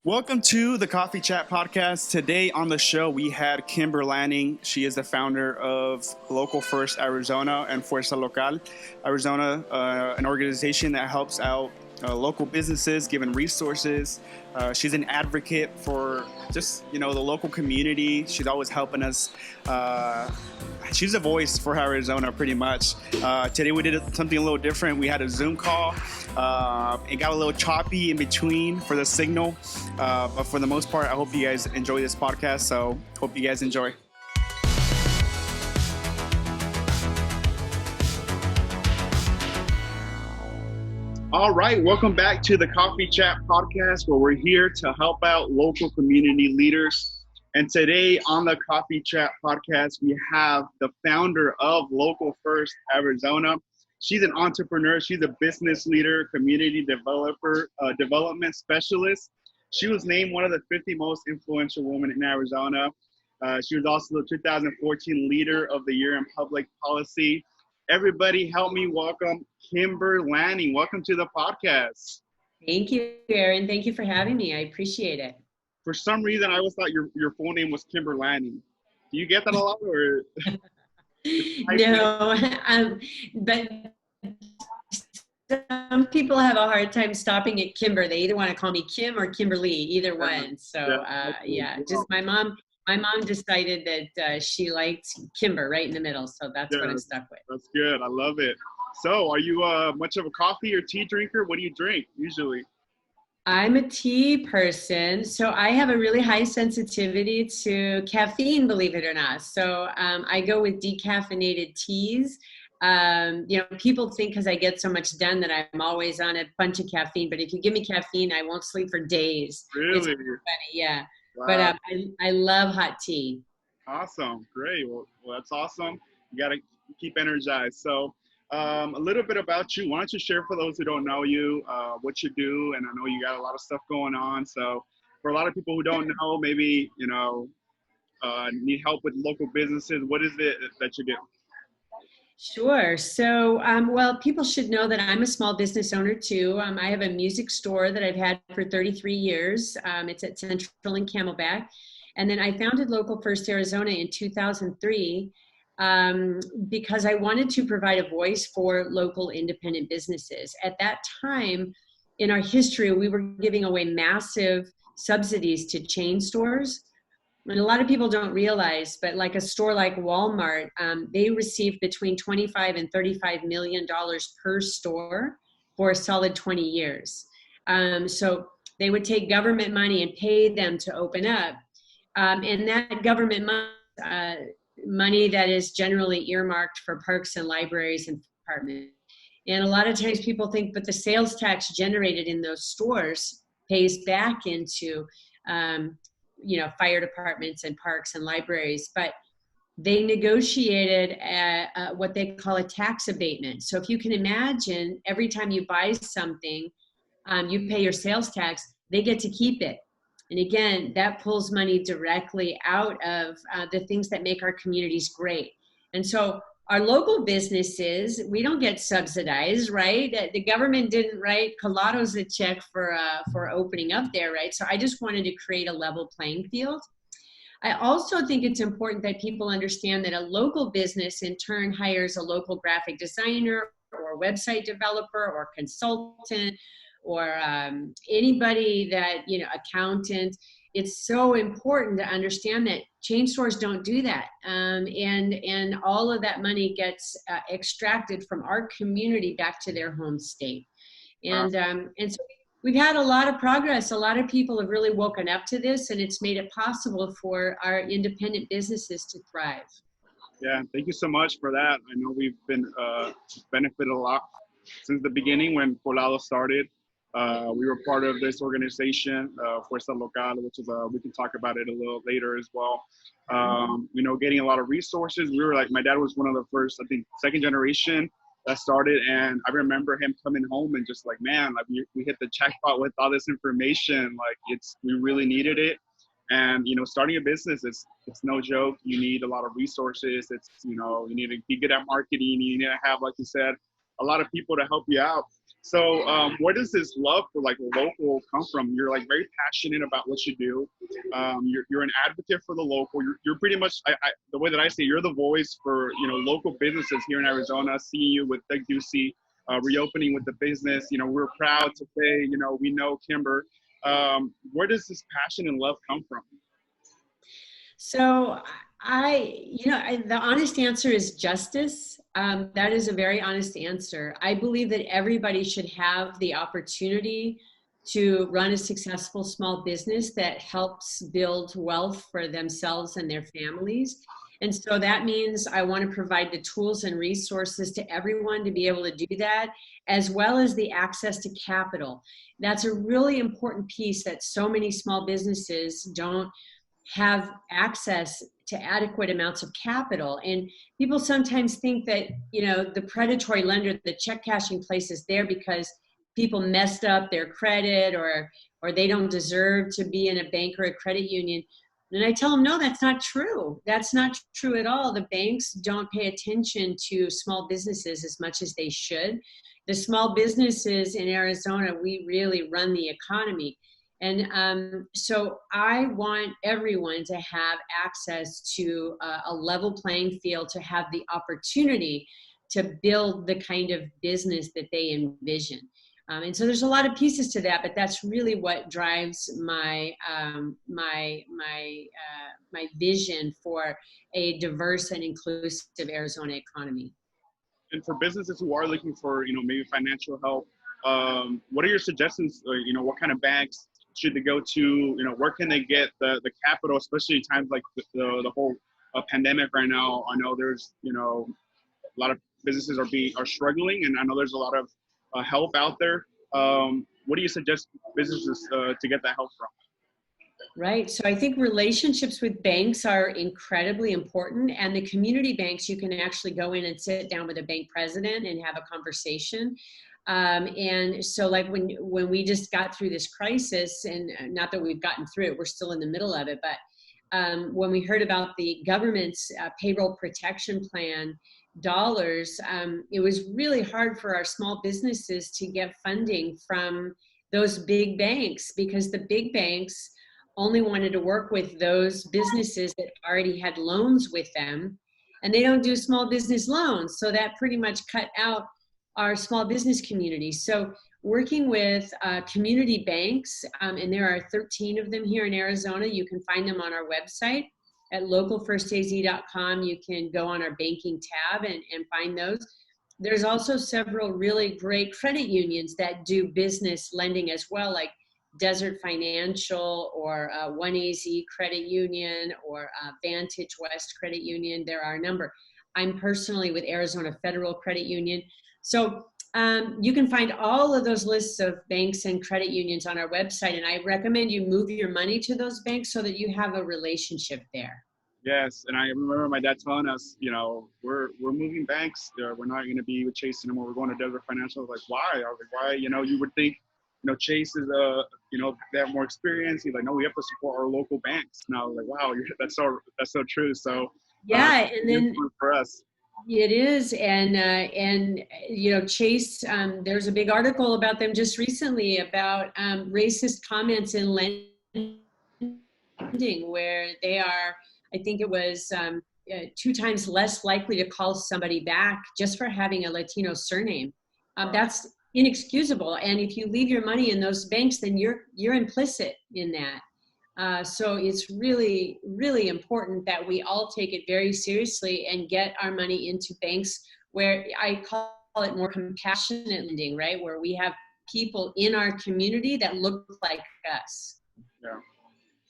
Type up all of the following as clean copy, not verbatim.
Welcome to the Coffee Chat Podcast. Today on the show, we had Kimber Lanning. She is the founder of Local First Arizona and Fuerza Local Arizona, an organization that helps out local businesses, giving resources. She's an advocate for just, the local community. She's always helping us. She's a voice for Arizona, pretty much. Today we did something a little different. We had a Zoom call. It got a little choppy in between for the signal. But for the most part, I hope you guys enjoy this podcast. So hope you guys enjoy. All right, welcome back to the Coffee Chat Podcast, where we're here to help out local community leaders. And today on the Coffee Chat Podcast, we have the founder of Local First Arizona. She's an entrepreneur. She's a business leader, community developer, development specialist. She was named one of the 50 most influential women in Arizona. She was also the 2014 Leader of the Year in Public Policy. Everybody help me welcome Kimber Lanning. Welcome to the podcast. Thank you, Aaron. Thank you for having me. I appreciate it. For some reason, I always thought your full name was Kimber Lanning. Do you get that a lot? Or? No, but some people have a hard time stopping at Kimber. They either want to call me Kim or Kimberly, either one. So just my mom decided that she liked Kimber right in the middle. So that's what I'm stuck with. That's good. I love it. So are you much of a coffee or tea drinker? What do you drink usually? I'm a tea person, so I have a really high sensitivity to caffeine, believe it or not. So I go with decaffeinated teas. People think because I get so much done that I'm always on a bunch of caffeine, but if you give me caffeine, I won't sleep for days. Really? It's funny, yeah. Wow. But I love hot tea. Awesome. Great. Well, that's awesome. You got to keep energized. So a little bit about you. Why don't you share for those who don't know you, what you do? And I know you got a lot of stuff going on. So for a lot of people who don't know, maybe, need help with local businesses, what is it that you do? Sure. So, people should know that I'm a small business owner too. I have a music store that I've had for 33 years. It's at Central and Camelback. And then I founded Local First Arizona in 2003 because I wanted to provide a voice for local independent businesses. At that time in our history, we were giving away massive subsidies to chain stores. And a lot of people don't realize, but like a store like Walmart, they receive between $25 and $35 million per store for a solid 20 years. So they would take government money and pay them to open up. And that government money that is generally earmarked for parks and libraries and departments. And a lot of times people think, but the sales tax generated in those stores pays back into fire departments and parks and libraries, but they negotiated what they call a tax abatement. So if you can imagine, every time you buy something, you pay your sales tax, they get to keep it. And again, that pulls money directly out of the things that make our communities great. And so our local businesses, we don't get subsidized, right? The government didn't write Colados a check for opening up there, right? So I just wanted to create a level playing field. I also think it's important that people understand that a local business in turn hires a local graphic designer or website developer or consultant or anybody that, accountant. It's so important to understand that chain stores don't do that. And all of that money gets extracted from our community back to their home state. And so we've had a lot of progress. A lot of people have really woken up to this, and it's made it possible for our independent businesses to thrive. Yeah, thank you so much for that. I know we've been benefited a lot since the beginning when Colado started. We were part of this organization, Fuerza Local, which is, we can talk about it a little later as well. Getting a lot of resources. We were my dad was one of the first, I think, second generation that started. And I remember him coming home and just man, we hit the jackpot with all this information. We really needed it. And, starting a business, it's no joke. You need a lot of resources. You need to be good at marketing. You need to have, like you said, a lot of people to help you out. So, where does this love for like local come from? You're like very passionate about what you do. You're an advocate for the local. You're pretty much the way that I see it, you're the voice for local businesses here in Arizona. Seeing you with Big Ducey reopening with the business, we're proud to say we know Kimber. Where does this passion and love come from? So the honest answer is justice. That is a very honest answer. I believe that everybody should have the opportunity to run a successful small business that helps build wealth for themselves and their families. And so that means I want to provide the tools and resources to everyone to be able to do that, as well as the access to capital. That's a really important piece that so many small businesses don't have access to adequate amounts of capital. And people sometimes think that, the predatory lender, the check cashing place is there because people messed up their credit or they don't deserve to be in a bank or a credit union. And I tell them, no, that's not true. That's not true at all. The banks don't pay attention to small businesses as much as they should. The small businesses in Arizona, we really run the economy. And so I want everyone to have access to a level playing field, to have the opportunity to build the kind of business that they envision. And so there's a lot of pieces to that, but that's really what drives my vision for a diverse and inclusive Arizona economy. And for businesses who are looking for, maybe financial help, what are your suggestions? What kind of banks should they go to? Where can they get the capital, especially times like the whole pandemic right now? I know there's, a lot of businesses are struggling, and I know there's a lot of help out there. What do you suggest businesses to get that help from? Right. So I think relationships with banks are incredibly important. And the community banks, you can actually go in and sit down with a bank president and have a conversation. And so like when we just got through this crisis, and not that we've gotten through it, we're still in the middle of it, but when we heard about the government's payroll protection plan dollars, it was really hard for our small businesses to get funding from those big banks, because the big banks only wanted to work with those businesses that already had loans with them, and they don't do small business loans. So that pretty much cut out our small business community. So working with community banks, and there are 13 of them here in Arizona. You can find them on our website at localfirstaz.com. You can go on our banking tab and find those. There's also several really great credit unions that do business lending as well, like Desert Financial or 1AZ Credit Union or Vantage West Credit Union. There are a number. I'm personally with Arizona Federal Credit Union. So you can find all of those lists of banks and credit unions on our website, and I recommend you move your money to those banks so that you have a relationship there. Yes, and I remember my dad telling us, we're moving banks. We're not going to be with Chase anymore. We're going to Desert Financial. I was like, why? I was like, why? You would think, Chase is, they have more experience. He's like, no, we have to support our local banks. And I was like, wow, that's so true. So yeah, and then for us. It is, and Chase. There's a big article about them just recently about racist comments in lending, where they are. I think it was 2 times less likely to call somebody back just for having a Latino surname. That's inexcusable. And if you leave your money in those banks, then you're implicit in that. So it's really, really important that we all take it very seriously and get our money into banks where I call it more compassionate lending, right? Where we have people in our community that look like us. Yeah.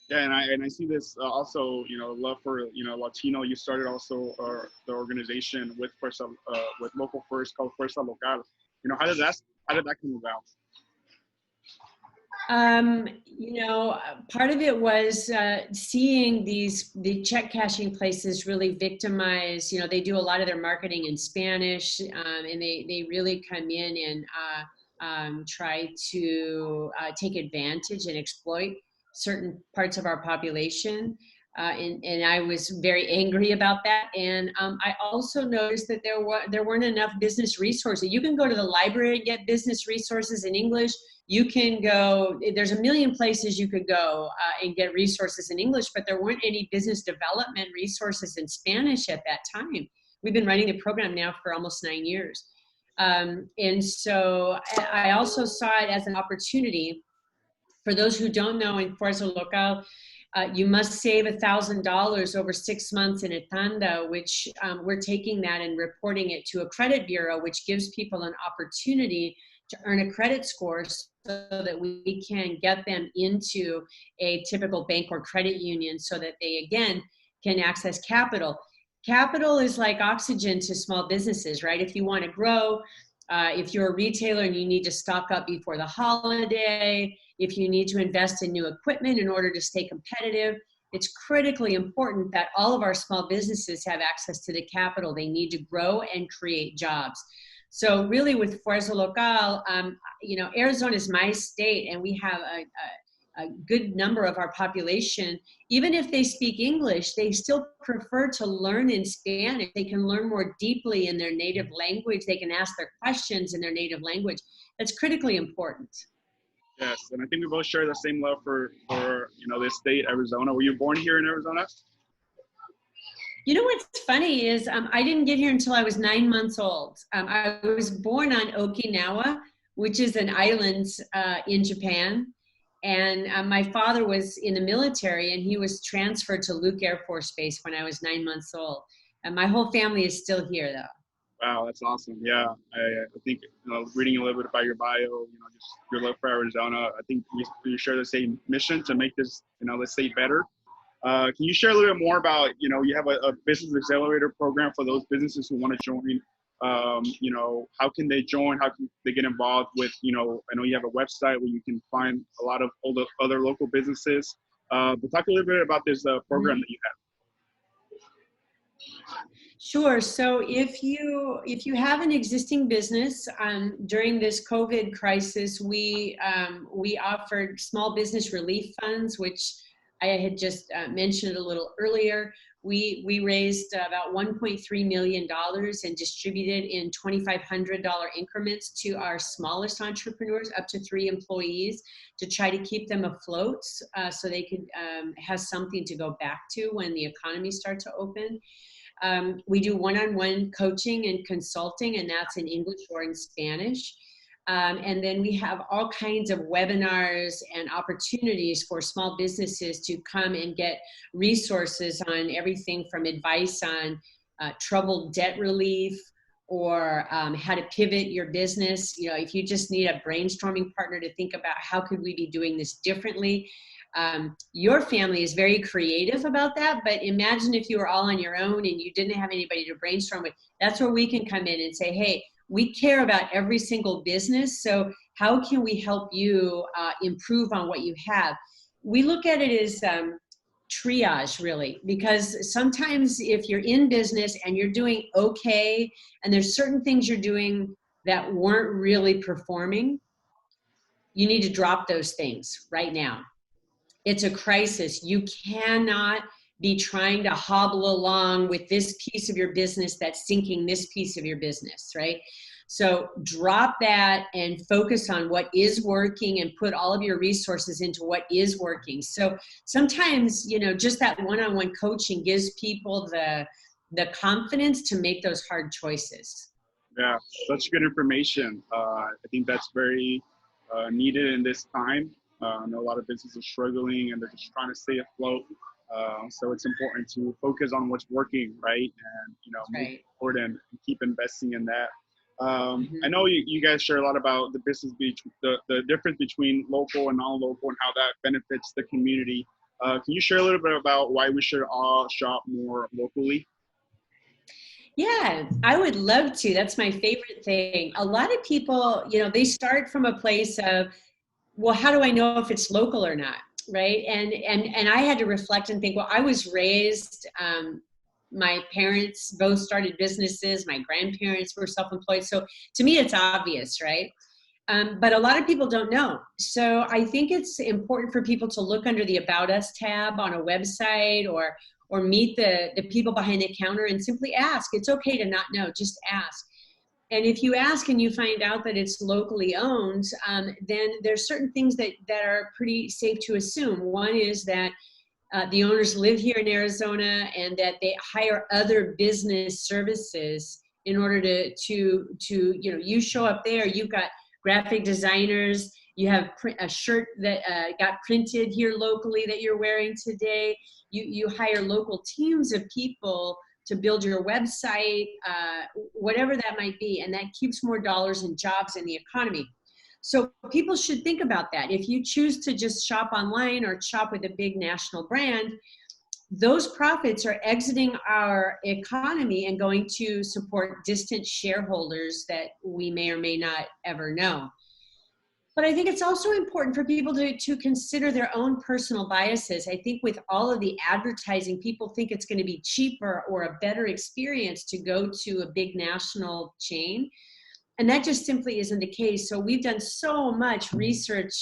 Yeah, and I see this also, love for, Latino. You started also the organization with Fuerza, with Local First, called Fuerza Local. How did that come about? Part of it was seeing the check cashing places really victimize. They do a lot of their marketing in Spanish, and they really come in and try to take advantage and exploit certain parts of our population. And I was very angry about that. And I also noticed that there weren't enough business resources. You can go to the library and get business resources in English. You can go, there's a million places you could go and get resources in English, but there weren't any business development resources in Spanish at that time. We've been running the program now for almost 9 years. And so I also saw it as an opportunity. For those who don't know, in Fuerza Local, you must save $1,000 over 6 months in a tanda, which we're taking that and reporting it to a credit bureau, which gives people an opportunity to earn a credit score so that we can get them into a typical bank or credit union so that they, again, can access capital. Capital is like oxygen to small businesses, right? If you want to grow, if you're a retailer and you need to stock up before the holiday, if you need to invest in new equipment in order to stay competitive, it's critically important that all of our small businesses have access to the capital they need to grow and create jobs. So really with Fuerza Local, Arizona is my state, and we have a good number of our population. Even if they speak English, they still prefer to learn in Spanish. They can learn more deeply in their native language. They can ask their questions in their native language. That's critically important. Yes, and I think we both share the same love for this state, Arizona. Were you born here in Arizona? You know what's funny is I didn't get here until I was 9 months old. I was born on Okinawa, which is an island in Japan. And my father was in the military, and he was transferred to Luke Air Force Base when I was 9 months old. And my whole family is still here, though. Wow, that's awesome. Yeah, I think reading a little bit about your bio, just your love for Arizona. I think we share the same mission to make this, the state better. Can you share a little bit more about, you have a business accelerator program for those businesses who want to join? How can they join? How can they get involved with, I know you have a website where you can find a lot of all the other local businesses. But talk a little bit about this program that you have. Sure. So if you have an existing business, during this COVID crisis, we offered small business relief funds, which I had just mentioned a little earlier. We raised about $1.3 million and distributed in $2,500 increments to our smallest entrepreneurs, up to 3 employees, to try to keep them afloat so they could have something to go back to when the economy starts to open. We do one-on-one coaching and consulting, and that's in English or in Spanish. And then we have all kinds of webinars and opportunities for small businesses to come and get resources on everything from advice on troubled debt relief or how to pivot your business. If you just need a brainstorming partner to think about how could we be doing this differently. Your family is very creative about that, but imagine if you were all on your own and you didn't have anybody to brainstorm with. That's where we can come in and say, hey, we care about every single business, so how can we help you improve on what you have? We look at it as triage, really, because sometimes if you're in business and you're doing okay, and there's certain things you're doing that weren't really performing, you need to drop those things right now. It's a crisis. You cannot be trying to hobble along with this piece of your business that's sinking this piece of your business, right? So drop that and focus on what is working and put all of your resources into what is working. So sometimes, just that one-on-one coaching gives people the confidence to make those hard choices. Yeah, such good information. I think that's very needed in this time. I know a lot of businesses are struggling and they're just trying to stay afloat. So it's important to focus on what's working, right? And, move forward and keep investing in that. I know you guys share a lot about the business, the difference between local and non-local and how that benefits the community. Can you share a little bit about why we should all shop more locally? Yeah, I would love to. That's my favorite thing. A lot of people, they start from a place of, well, how do I know if it's local or not, right? And I had to reflect and think, well, I was raised, my parents both started businesses, my grandparents were self-employed. So to me, it's obvious, right? But a lot of people don't know. So I think it's important for people to look under the About Us tab on a website, or meet the people behind the counter and simply ask. It's okay to not know, just ask. And if you ask and you find out that it's locally owned, then there's certain things that are pretty safe to assume. One is that the owners live here in Arizona, and that they hire other business services in order to you show up there, you've got graphic designers, you have a shirt that got printed here locally that you're wearing today. You hire local teams of people to build your website, whatever that might be, and that keeps more dollars and jobs in the economy. So people should think about that. If you choose to just shop online or shop with a big national brand, those profits are exiting our economy and going to support distant shareholders that we may or may not ever know. But I think it's also important for people to consider their own personal biases. I think with all of the advertising, people think it's going to be cheaper or a better experience to go to a big national chain. And that just simply isn't the case. So we've done so much research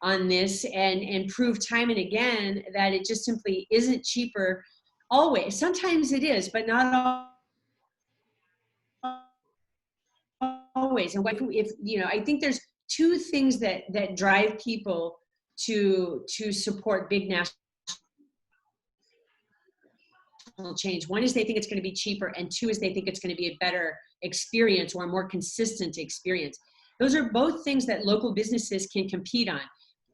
on this and proved time and again that it just simply isn't cheaper always. Sometimes it is, but not always. And if I think there's two things that drive people to support big national change. One is they think it's going to be cheaper, and two is they think it's going to be a better experience or a more consistent experience. Those are both things that local businesses can compete on.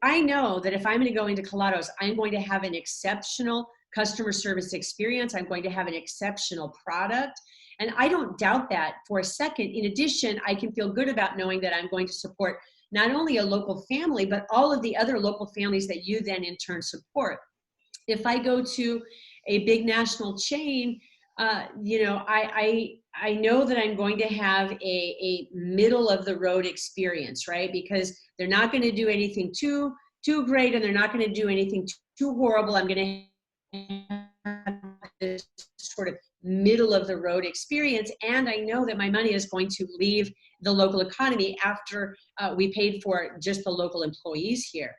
I know that if I'm going to go into Colados, I'm going to have an exceptional customer service experience. I'm going to have an exceptional product. And I don't doubt that for a second. In addition, I can feel good about knowing that I'm going to support not only a local family, but all of the other local families that you then in turn support. If I go to a big national chain, I know that I'm going to have a middle of the road experience, right? Because they're not going to do anything too great, and they're not going to do anything too horrible. I'm going to have this sort of middle of the road experience, and I know that my money is going to leave the local economy after we paid for just the local employees here,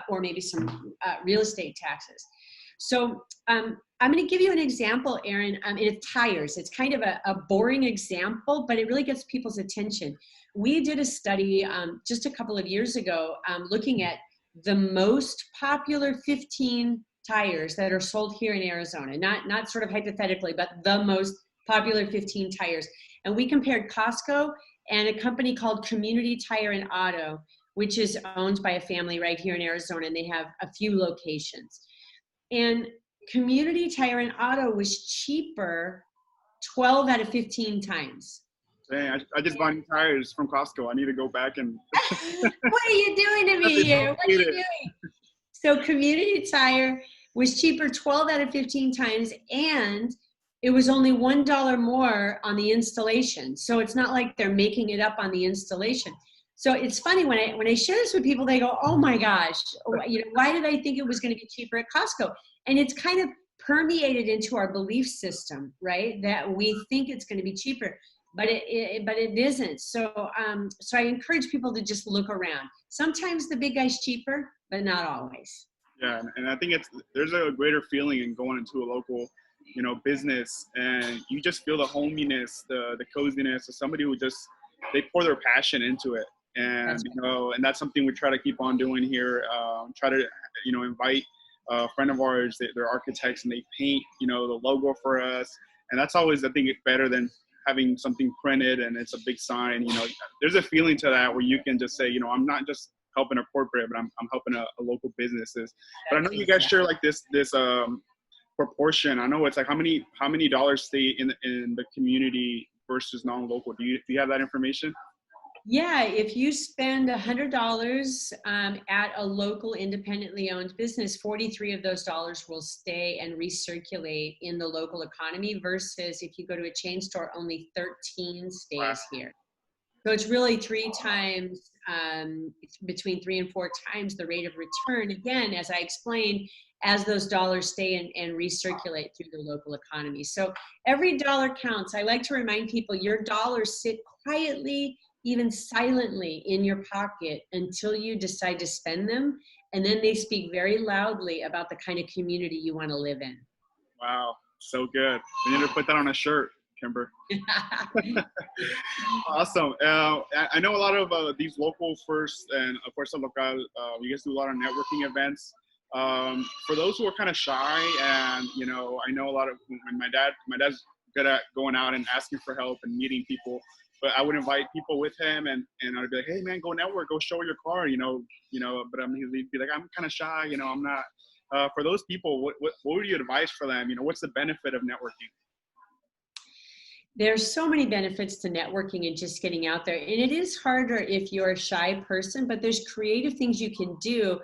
or maybe some real estate taxes. So I'm going to give you an example, Erin. It's tires. It's kind of a boring example, but it really gets people's attention. We did a study just a couple of years ago looking at the most popular 15 tires that are sold here in Arizona, not sort of hypothetically, but the most popular 15 tires. And we compared Costco and a company called Community Tire and Auto, which is owned by a family right here in Arizona, and they have a few locations. And Community Tire and Auto was cheaper 12 out of 15 times. Dang, I just bought new tires from Costco. I need to go back and... What are you doing to me here? What are you doing? So Community Tire was cheaper 12 out of 15 times, and it was only $1 more on the installation. So it's not like they're making it up on the installation. So it's funny when I share this with people, they go, "Oh my gosh, why did I think it was going to be cheaper at Costco?" And it's kind of permeated into our belief system, right? That we think it's going to be cheaper, but it isn't. So I encourage people to just look around. Sometimes the big guy's cheaper, but not always. Yeah, and I think there's a greater feeling in going into a local, business, and you just feel the hominess, the coziness of somebody who they pour their passion into it. And, That's right. And that's something we try to keep on doing here. Try to, invite a friend of ours, they're architects, and they paint, the logo for us. And that's always, I think, better than having something printed and it's a big sign. There's a feeling to that where you can just say, I'm not just helping a corporate, but I'm helping a local businesses. But I know you guys share like this proportion. I know it's like how many dollars stay in the community versus non-local. Do you have that information? Yeah, if you spend $100 at a local independently owned business, 43 of those dollars will stay and recirculate in the local economy, versus if you go to a chain store, only 13 stays Wow. here. So it's really between 3 and 4 times the rate of return. Again, as I explained, as those dollars stay and recirculate through the local economy. So every dollar counts. I like to remind people your dollars sit quietly even silently in your pocket until you decide to spend them. And then they speak very loudly about the kind of community you want to live in. Wow, so good. We need to put that on a shirt, Kimber. Awesome. I know a lot of these local first and Fuerza Local, you guys do a lot of networking events. For those who are kind of shy, and I know a lot of when my dad's good at going out and asking for help and meeting people, but I would invite people with him, and I'd be like, hey man, go network, go show your car, but he'd be like, I'm kind of shy, I'm not. For those people, what would you advise for them? What's the benefit of networking? There's so many benefits to networking and just getting out there. And it is harder if you're a shy person, but there's creative things you can do.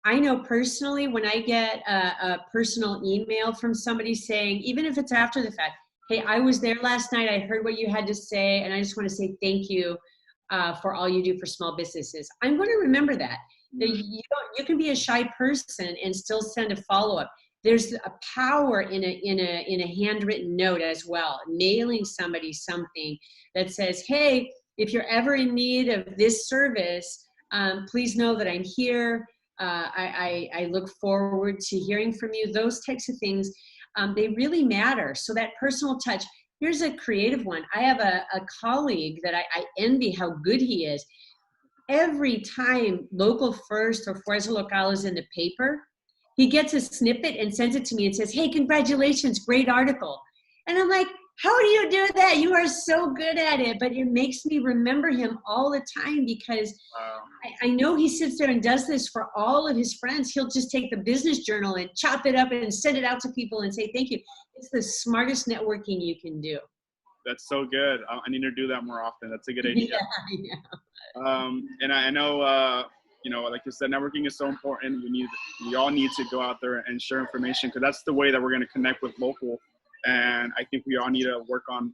I know personally, when I get a personal email from somebody saying, even if it's after the fact, hey, I was there last night, I heard what you had to say, and I just want to say thank you for all you do for small businesses. I'm going to remember that. You can be a shy person and still send a follow-up. There's a power in a handwritten note as well, mailing somebody something that says, hey, if you're ever in need of this service, please know that I'm here. I look forward to hearing from you. Those types of things, they really matter. So that personal touch. Here's a creative one. I have a colleague that I envy how good he is. Every time Local First or Fuerza Local is in the paper, he gets a snippet and sends it to me and says, hey, congratulations, great article. And I'm like, how do you do that? You are so good at it. But it makes me remember him all the time because I know he sits there and does this for all of his friends. He'll just take the business journal and chop it up and send it out to people and say, thank you. It's the smartest networking you can do. That's so good. I need to do that more often. That's a good idea. Yeah. And I know, like you said, networking is so important. We all need to go out there and share information, because that's the way that we're going to connect with local. And I think we all need to work on,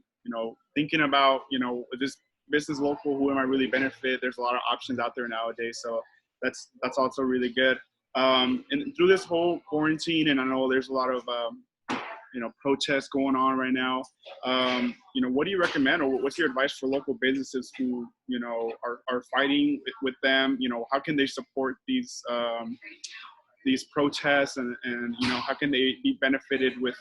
thinking about, is this business local? Who am I really benefit? There's a lot of options out there nowadays. So that's also really good. And through this whole quarantine, and I know there's a lot of, protests going on right now. What do you recommend, or what's your advice for local businesses who, are fighting with them? How can they support these protests, and how can they be benefited with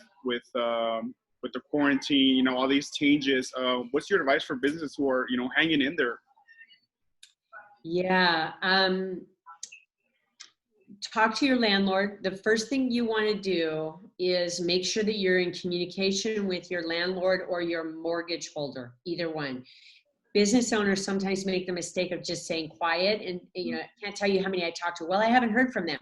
the quarantine, all these changes? What's your advice for businesses who are, hanging in there? Yeah. Talk to your landlord. The first thing you want to do is make sure that you're in communication with your landlord or your mortgage holder, either one. Business owners sometimes make the mistake of just saying quiet, and I can't tell you how many I talk to. Well, I haven't heard from them.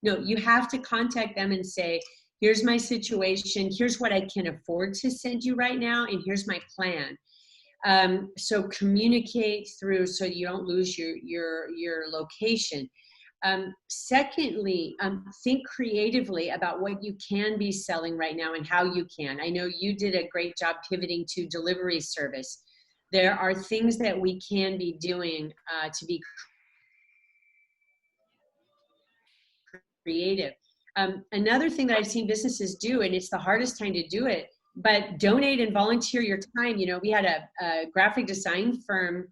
No, you have to contact them and say, here's my situation, here's what I can afford to send you right now, and here's my plan. So communicate through so you don't lose your location. Secondly, think creatively about what you can be selling right now and how you can. I know you did a great job pivoting to delivery service. There are things that we can be doing to be creative. Another thing that I've seen businesses do, and it's the hardest time to do it, but donate and volunteer your time. We had a graphic design firm.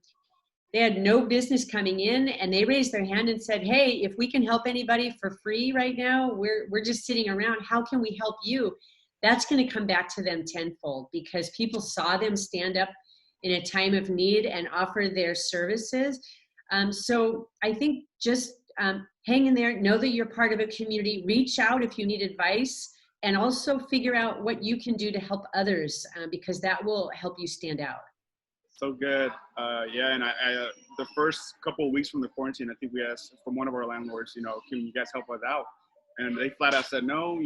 They had no business coming in, and they raised their hand and said, hey, if we can help anybody for free right now, we're just sitting around. How can we help you? That's going to come back to them tenfold, because people saw them stand up in a time of need and offer their services. So I think just hang in there, know that you're part of a community, reach out if you need advice, and also figure out what you can do to help others, because that will help you stand out. So good. And I the first couple of weeks from the quarantine, I think we asked from one of our landlords, can you guys help us out? And they flat out said, no,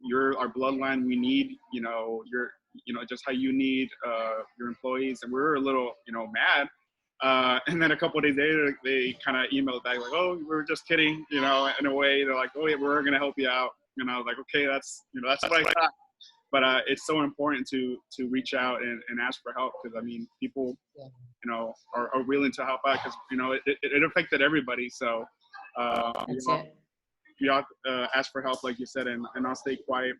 you're our bloodline. We need, you're, just how you need your employees. And we were a little, mad. And then a couple of days later, they kind of emailed back like, oh, we were just kidding, in a way. They're like, oh yeah, we're going to help you out. And I was like, okay, that's what I thought. But it's so important to reach out and ask for help, because people, are willing to help out, because it affected everybody. So we all ask for help, like you said, and I'll stay quiet.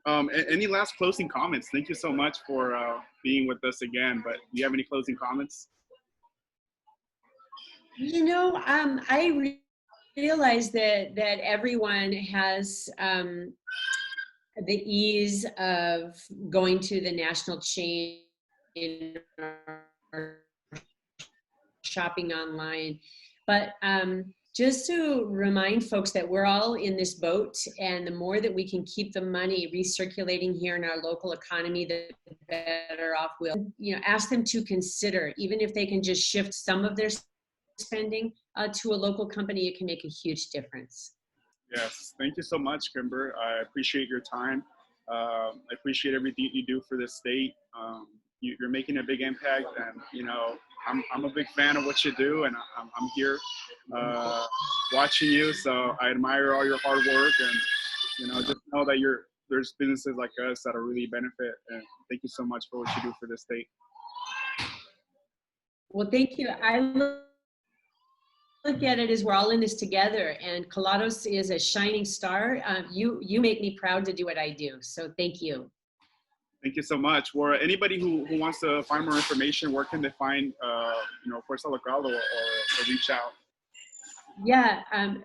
Any last closing comments? Thank you so much for being with us again. But do you have any closing comments? I realize that everyone has the ease of going to the national chain or shopping online. But just to remind folks that we're all in this boat, and the more that we can keep the money recirculating here in our local economy, the better off we'll. Ask them to consider, even if they can just shift some of their spending to a local company, it can make a huge difference. Yes, thank you so much, Kimber. I appreciate your time. I appreciate everything you do for the state. You're making a big impact, and I'm a big fan of what you do, and I'm here watching you. So I admire all your hard work, and just know that there's businesses like us that are really benefit. And thank you so much for what you do for the state. Well, thank you. I look at it as we're all in this together, and Colados is a shining star. You make me proud to do what I do. So thank you. Thank you so much. For anybody who wants to find more information, where can they find Fuerza Local or reach out? Yeah,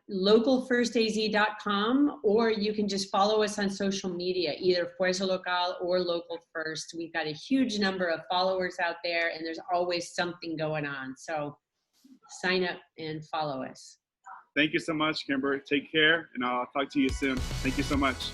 localfirstaz.com, or you can just follow us on social media, either Fuerza Local or Local First. We've got a huge number of followers out there, and there's always something going on. So sign up and follow us. Thank you so much, Kimber. Take care, and I'll talk to you soon. Thank you so much.